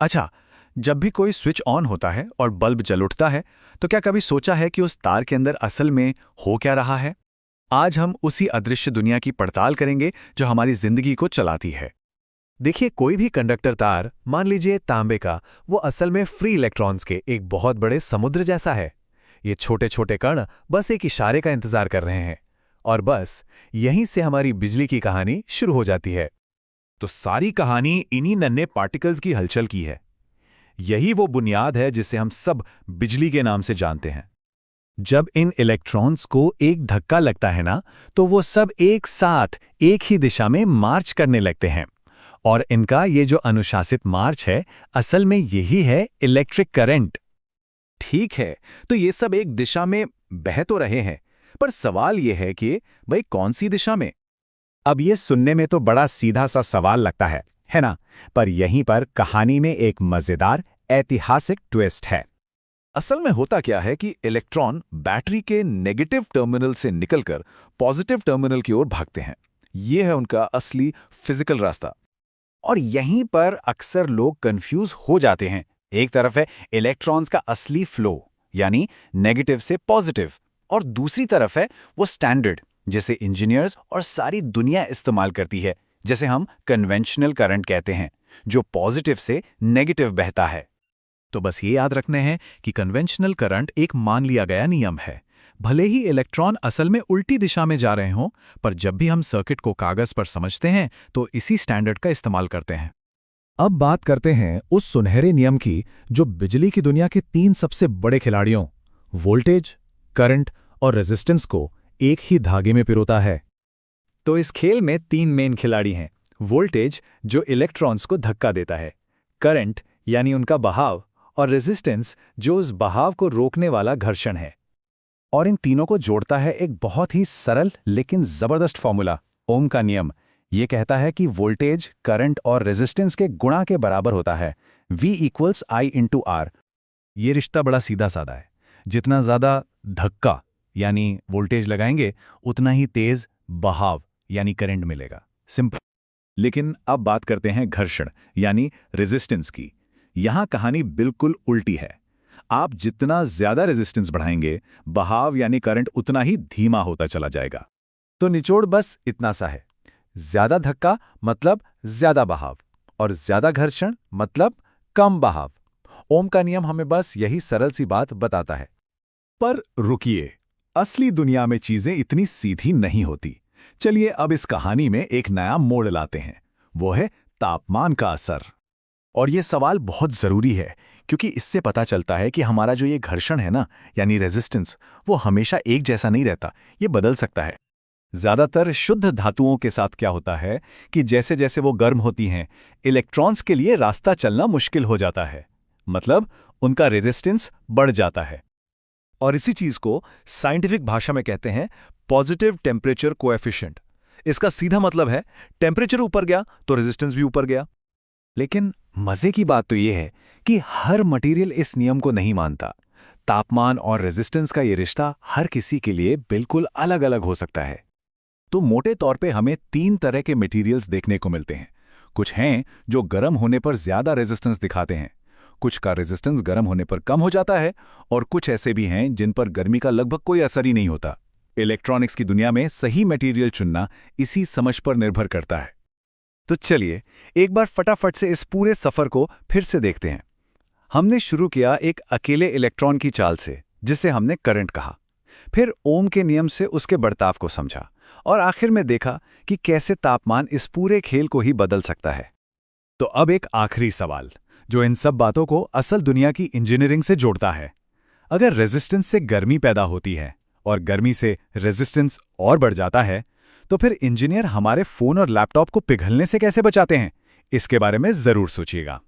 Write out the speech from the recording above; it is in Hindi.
अच्छा, जब भी कोई स्विच ऑन होता है और बल्ब जल उठता है, तो क्या कभी सोचा है कि उस तार के अंदर असल में हो क्या रहा है? आज हम उसी अदृश्य दुनिया की पड़ताल करेंगे जो हमारी जिंदगी को चलाती है। देखिए, कोई भी कंडक्टर तार, मान लीजिए तांबे का, वो असल में फ्री इलेक्ट्रॉन्स के एक बहुत बड़े समुद्र जैसा है। ये छोटे छोटे कण बस एक इशारे का इंतजार कर रहे हैं, और बस यहीं से हमारी बिजली की कहानी शुरू हो जाती है। तो सारी कहानी इन्हीं नन्हे पार्टिकल्स की हलचल की है। यही वो बुनियाद है जिसे हम सब बिजली के नाम से जानते हैं। जब इन इलेक्ट्रॉन्स को एक धक्का लगता है ना, तो वो सब एक साथ एक ही दिशा में मार्च करने लगते हैं। और इनका ये जो अनुशासित मार्च है, असल में यही है इलेक्ट्रिक करंट। ठीक है, तो ये सब एक दिशा में बह तो रहे हैं, पर सवाल ये है कि भाई कौन सी दिशा में? अब ये सुनने में तो बड़ा सीधा सा सवाल लगता है ना? पर यहीं पर कहानी में एक मजेदार ऐतिहासिक ट्विस्ट है। असल में होता क्या है कि इलेक्ट्रॉन बैटरी के नेगेटिव टर्मिनल से निकलकर पॉजिटिव टर्मिनल की ओर भागते हैं। ये है उनका असली फिजिकल रास्ता। और यहीं पर अक्सर लोग कंफ्यूज हो जाते हैं। एक तरफ है इलेक्ट्रॉन्स का असली फ्लो, यानी नेगेटिव से पॉजिटिव, और दूसरी तरफ है वो स्टैंडर्ड, जिसे इंजीनियर्स और सारी दुनिया इस्तेमाल करती है, जिसे हम कन्वेंशनल करंट कहते हैं, जो पॉजिटिव से नेगेटिव बहता है। तो बस ये याद रखने हैं कि कन्वेंशनल करंट एक मान लिया गया नियम है। भले ही इलेक्ट्रॉन असल में उल्टी दिशा में जा रहे हों, पर जब भी हम सर्किट को कागज पर समझते हैं तो इसी स्टैंडर्ड का इस्तेमाल करते हैं। अब बात करते हैं उस सुनहरे नियम की जो बिजली की दुनिया के 3 सबसे बड़े खिलाड़ियों वोल्टेज, करंट और रेजिस्टेंस को एक ही धागे में पिरोता है। तो इस खेल में 3 मेन खिलाड़ी हैं। वोल्टेज, जो इलेक्ट्रॉन्स को धक्का देता है, करंट यानी उनका बहाव, और रेजिस्टेंस, जो उस बहाव को रोकने वाला घर्षण है। और इन तीनों को जोड़ता है एक बहुत ही सरल लेकिन जबरदस्त फॉर्मूला, ओम का नियम। ये कहता है कि वोल्टेज, करंट और रेजिस्टेंस के गुणा के बराबर होता है, V = I × R। ये रिश्ता बड़ा सीधा साधा है। जितना ज्यादा धक्का यानी वोल्टेज लगाएंगे, उतना ही तेज बहाव यानी करंट मिलेगा। सिंपल। लेकिन अब बात करते हैं घर्षण यानी रेजिस्टेंस की। यहां कहानी बिल्कुल उल्टी है। आप जितना ज्यादा रेजिस्टेंस बढ़ाएंगे, बहाव यानी करंट उतना ही धीमा होता चला जाएगा। तो निचोड़ बस इतना सा है, ज्यादा धक्का मतलब ज्यादा बहाव, और ज्यादा घर्षण मतलब कम बहाव। ओम का नियम हमें बस यही सरल सी बात बताता है। पर रुकिए, असली दुनिया में चीजें इतनी सीधी नहीं होती। चलिए अब इस कहानी में एक नया मोड़ लाते हैं, वो है तापमान का असर। और ये सवाल बहुत ज़रूरी है, क्योंकि इससे पता चलता है कि हमारा जो ये घर्षण है ना, यानी रेजिस्टेंस, वो हमेशा एक जैसा नहीं रहता, ये बदल सकता है। ज़्यादातर शुद्ध धातुओं के साथ क्या होता है कि जैसे जैसे वो गर्म होती हैं, इलेक्ट्रॉन्स के लिए रास्ता चलना मुश्किल हो जाता है, मतलब उनका रेजिस्टेंस बढ़ जाता है। और इसी चीज़ को साइंटिफिक भाषा में कहते हैं पॉजिटिव टेम्परेचर कोएफिशिएंट। इसका सीधा मतलब है टेम्परेचर ऊपर गया तो रेजिस्टेंस भी ऊपर गया। लेकिन मजे की बात तो ये है कि हर मटेरियल इस नियम को नहीं मानता। तापमान और रेजिस्टेंस का ये रिश्ता हर किसी के लिए बिल्कुल अलग अलग हो सकता है। तो मोटे तौर पे हमें 3 तरह के मटेरियल्स देखने को मिलते हैं। कुछ हैं जो गर्म होने पर ज्यादा रेजिस्टेंस दिखाते हैं, कुछ का रेजिस्टेंस गर्म होने पर कम हो जाता है, और कुछ ऐसे भी हैं जिन पर गर्मी का लगभग कोई असर ही नहीं होता। इलेक्ट्रॉनिक्स की दुनिया में सही मटेरियल चुनना इसी समझ पर निर्भर करता है। तो चलिए एक बार फटाफट से इस पूरे सफर को फिर से देखते हैं। हमने शुरू किया एक अकेले इलेक्ट्रॉन की चाल से, जिसे हमने करंट कहा। फिर ओम के नियम से उसके बर्ताव को समझा, और आखिर में देखा कि कैसे तापमान इस पूरे खेल को ही बदल सकता है। तो अब एक आखिरी सवाल, जो इन सब बातों को असल दुनिया की इंजीनियरिंग से जोड़ता है। अगर रेजिस्टेंस से गर्मी पैदा होती है और गर्मी से रेजिस्टेंस और बढ़ जाता है, तो फिर इंजीनियर हमारे फोन और लैपटॉप को पिघलने से कैसे बचाते हैं? इसके बारे में जरूर सोचिएगा।